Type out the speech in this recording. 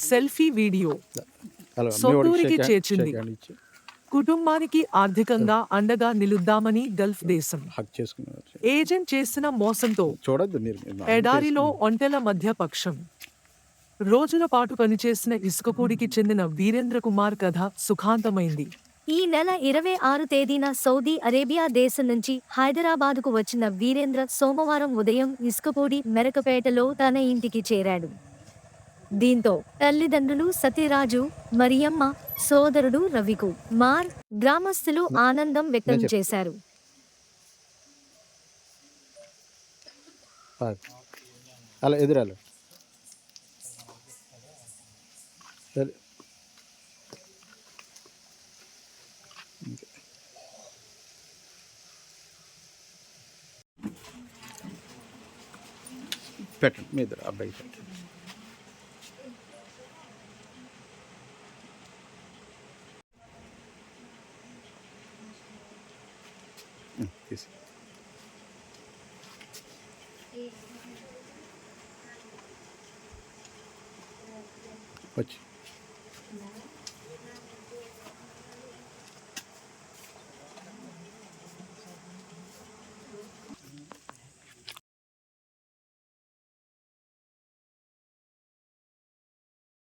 Selfie video hello మీ వాడికి సొంతూరికి షేక్ చేర్చింది. Hand ఇచ్చి కుటుంబానికి ఆర్థికంగా అండగా నిలుద్దామని గల్ఫ్ దేశం హక్ చేసుకున్నారు. ఏజెంట్ చేసిన మోసంతో చూడొద్దు మీరు ఎడారిలో ఒంటెల మధ్య పక్షం. రోజుల పాటు పనిచేసిన ఇసుకపూడికి చెందిన వీరేంద్ర కుమార్ కథ సుఖాంతమైంది. ఈ నెల 26 తేదీన సౌదీ అరేబియా దేశం నుంచి హైదరాబాదుకు వచ్చిన వీరేంద్ర సోమవారం ఉదయం ఇసుకపూడి మెరకపేటలో తన ఇంటికి చేరాడు. దీంతో తల్లిదండ్రులు సత్యరాజు, మరియమ్మ, సోదరుడు రవికుమార్, గ్రామస్తులు ఆనందం వ్యక్తం చేశారు. అలా ఎదురాలు పెట్టండి మీ ఇద్దరు అబ్బాయి పెట్టండి. తీసి వచ్చి